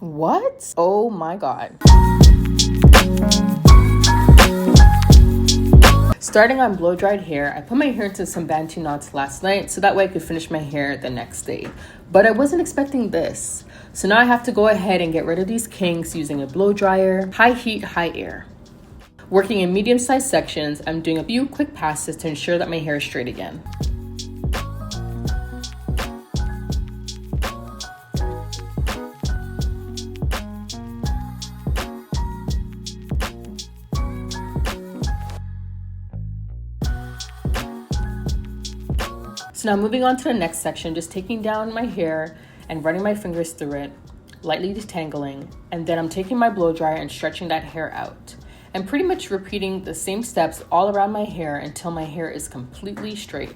What? Oh my God. Starting on blow dried hair, I put my hair into some Buntyn knots last night so that way I could finish my hair the next day. But I wasn't expecting this. So now I have to go ahead and get rid of these kinks using a blow dryer, high heat, high air. Working in medium-sized sections, I'm doing a few quick passes to ensure that my hair is straight again. So now moving on to the next section, just taking down my hair and running my fingers through it, lightly detangling, and then I'm taking my blow dryer and stretching that hair out. And pretty much repeating the same steps all around my hair until my hair is completely straight.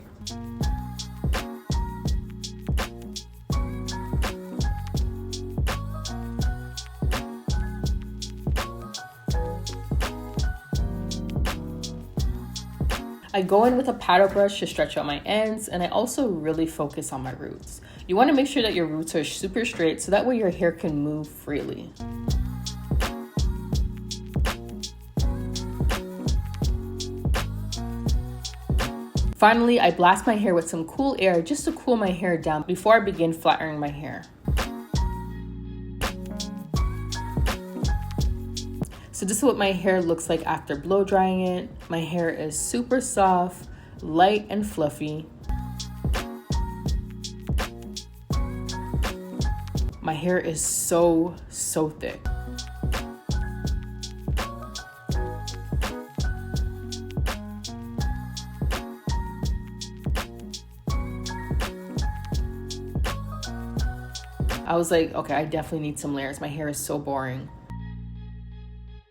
I go in with a paddle brush to stretch out my ends, and I also really focus on my roots. You want to make sure that your roots are super straight so that way your hair can move freely. Finally, I blast my hair with some cool air just to cool my hair down before I begin flattering my hair. So this is what my hair looks like after blow drying it. My hair is super soft, light and fluffy. My hair is so thick. I was like, okay, I definitely need some layers. My hair is so boring.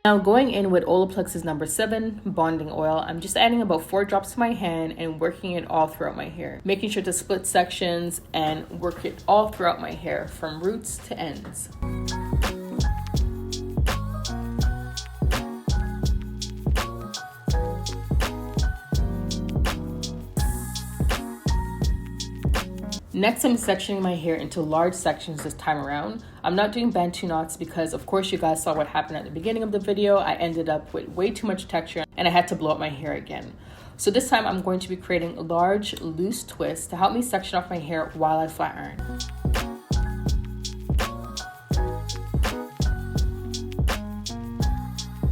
Now going in with Olaplex's number 7 bonding oil, I'm just adding about 4 drops to my hand and working it all throughout my hair. Making sure to split sections and work it all throughout my hair from roots to ends. Next, I'm sectioning my hair into large sections this time around. I'm not doing Buntyn knots because, of course, you guys saw what happened at the beginning of the video. I ended up with way too much texture and I had to blow up my hair again. So this time I'm going to be creating large, loose twists to help me section off my hair while I flat iron.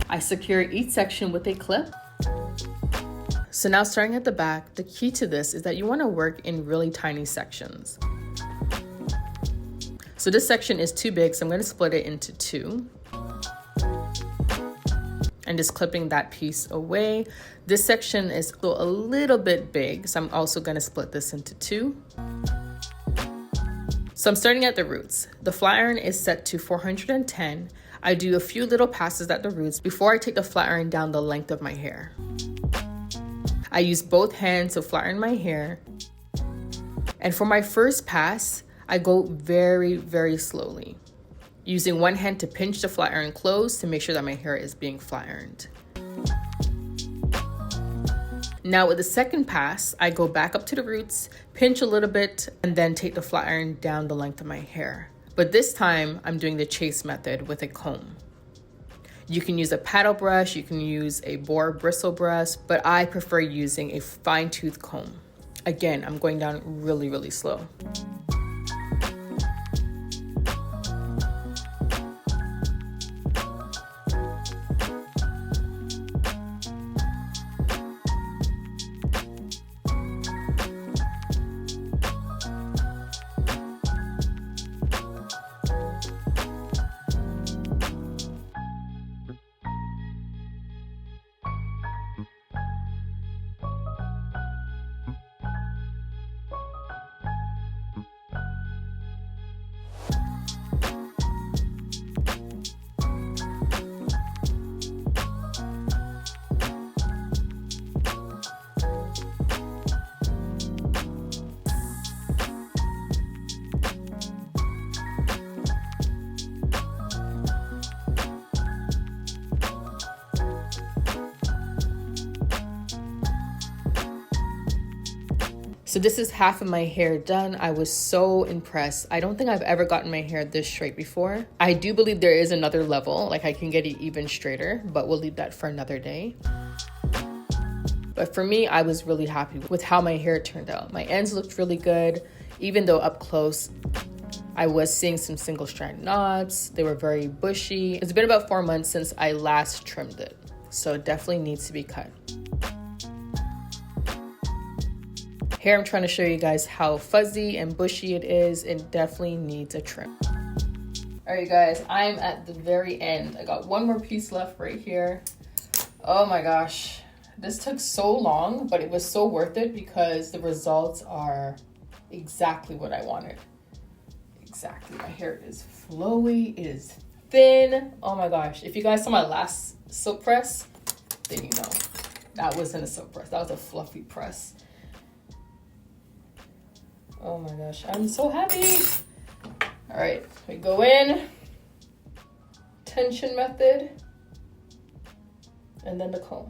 I secure each section with a clip. So now starting at the back, the key to this is that you want to work in really tiny sections. So this section is too big, so I'm going to split it into 2. And just clipping that piece away. This section is still a little bit big, so I'm also going to split this into 2. So I'm starting at the roots. The flat iron is set to 410. I do a few little passes at the roots before I take the flat iron down the length of my hair. I use both hands to flatten my hair. And for my first pass, I go very slowly, using one hand to pinch the flat iron closed to make sure that my hair is being flat ironed. Now with the second pass, I go back up to the roots, pinch a little bit, and then take the flat iron down the length of my hair. But this time, I'm doing the chase method with a comb. You can use a paddle brush, you can use a boar bristle brush, but I prefer using a fine tooth comb. Again, I'm going down really slow. So this is half of my hair done. I was so impressed. I don't think I've ever gotten my hair this straight before. I do believe there is another level, like I can get it even straighter, but we'll leave that for another day. But for me, I was really happy with how my hair turned out. My ends looked really good, even though up close, I was seeing some single strand knots. They were very bushy. It's been about 4 months since I last trimmed it, so it definitely needs to be cut. Here I'm trying to show you guys how fuzzy and bushy it is. It definitely needs a trim. All right, guys, I'm at the very end. I got one more piece left right here. Oh my gosh. This took so long, but it was so worth it because the results are exactly what I wanted. Exactly. My hair is flowy, it is thin. Oh my gosh. If you guys saw my last silk press, then you know. That wasn't a silk press. That was a fluffy press. Oh my gosh. I'm so happy. All right. We go in. Tension method. And then the comb.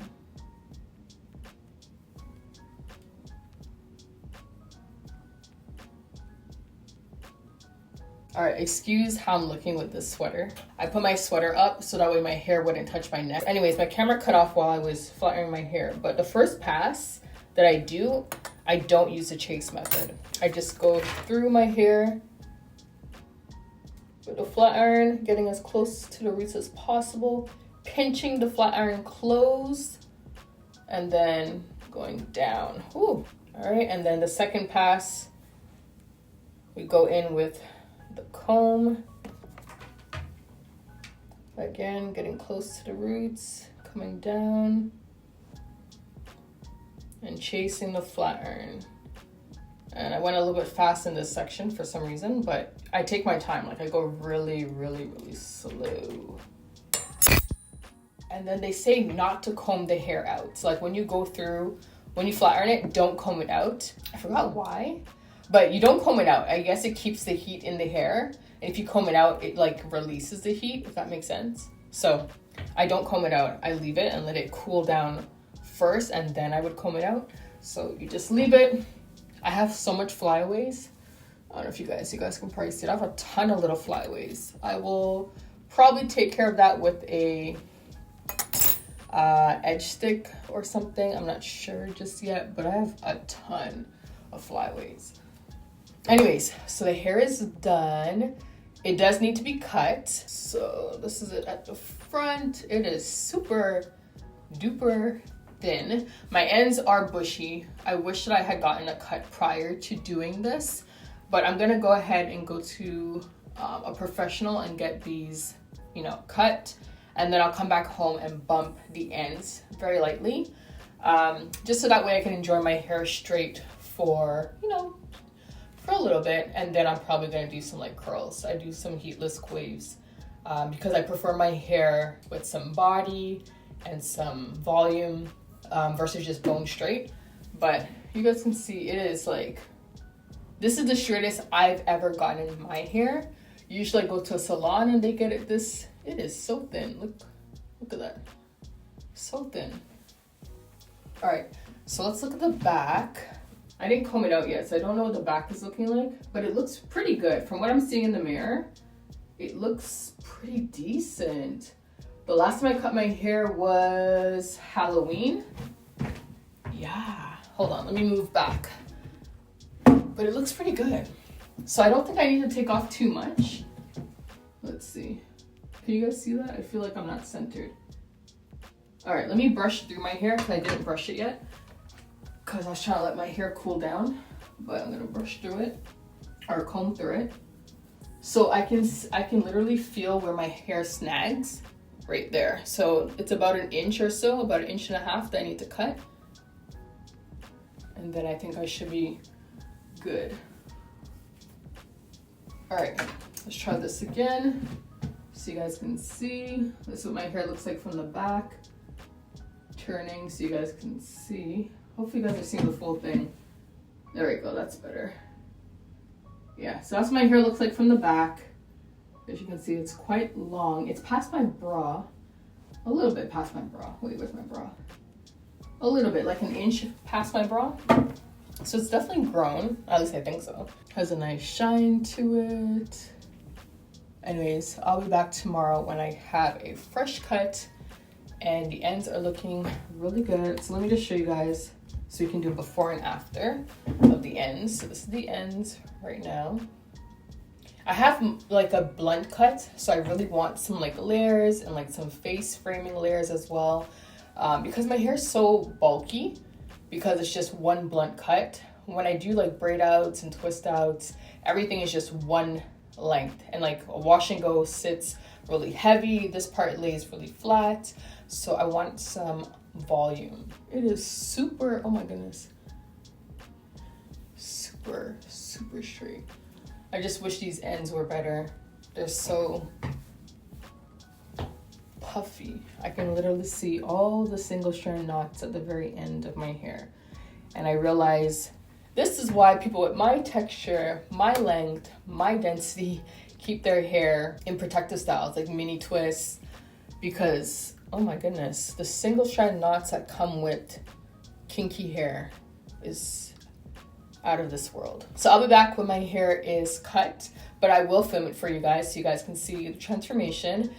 All right, excuse how I'm looking with this sweater. I put my sweater up so that way my hair wouldn't touch my neck. Anyways, my camera cut off while I was flattering my hair, but the first pass that I do, I don't use the chase method. I just go through my hair with the flat iron, getting as close to the roots as possible, pinching the flat iron close, and then going down. Ooh. All right, and then the second pass, we go in with the comb. Again, getting close to the roots, coming down, and chasing the flat iron. And I went a little bit fast in this section for some reason, but I take my time. Like I go really, really, really slow. And then they say not to comb the hair out. So like when you go through, when you flat iron it, don't comb it out. I forgot why. But you don't comb it out. I guess it keeps the heat in the hair. And if you comb it out, it like releases the heat, if that makes sense. So I don't comb it out. I leave it and let it cool down first, and then I would comb it out. So you just leave it. I have so much flyaways. I don't know if you guys can probably see it. I have a ton of little flyaways. I will probably take care of that with a edge stick or something. I'm not sure just yet, but I have a ton of flyaways. Anyways, so the hair is done. It does need to be cut. So this is it at the front. It is super duper thin. My ends are bushy. I wish that I had gotten a cut prior to doing this, but I'm gonna go ahead and go to a professional and get these, cut. And then I'll come back home and bump the ends very lightly. Just so that way I can enjoy my hair straight for a little bit, and then I'm probably gonna do some like curls. I do some heatless waves because I prefer my hair with some body and some volume versus just bone straight. But you guys can see it is like, this is the straightest I've ever gotten in my hair. Usually I go to a salon and they get it this, it is so thin. Look at that, so thin. All right, so let's look at the back. I didn't comb it out yet, so I don't know what the back is looking like, but it looks pretty good. From what I'm seeing in the mirror, it looks pretty decent. The last time I cut my hair was Halloween. Yeah, hold on, let me move back. But it looks pretty good. So I don't think I need to take off too much. Let's see. Can you guys see that? I feel like I'm not centered. All right, let me brush through my hair because I didn't brush it yet, because I was trying to let my hair cool down, but I'm gonna brush through it or comb through it. So I can literally feel where my hair snags right there. So it's about an inch or so, about an inch and a half that I need to cut. And then I think I should be good. All right, let's try this again so you guys can see. This is what my hair looks like from the back. Turning so you guys can see. Hopefully you guys are seeing the full thing. There we go, that's better. Yeah, so that's what my hair looks like from the back. As you can see, it's quite long. It's past my bra, a little bit past my bra. Wait, where's my bra? A little bit, like an inch past my bra. So it's definitely grown, at least I think so. Has a nice shine to it. Anyways, I'll be back tomorrow when I have a fresh cut and the ends are looking really good. So let me just show you guys so you can do before and after of the ends. So this is the ends right now. I have like a blunt cut, so I really want some like layers and like some face framing layers as well. Because my hair is so bulky, because it's just one blunt cut. When I do like braid outs and twist outs, everything is just one length, and like a wash and go sits really heavy. This part lays really flat, so I want some volume. It is super, oh my goodness, super straight. I just wish these ends were better. They're so puffy. I can literally see all the single strand knots at the very end of my hair, and I realize this is why people with my texture, my length, my density keep their hair in protective styles like mini twists, because oh my goodness, the single strand knots that come with kinky hair is out of this world. So I'll be back when my hair is cut, but I will film it for you guys so you guys can see the transformation.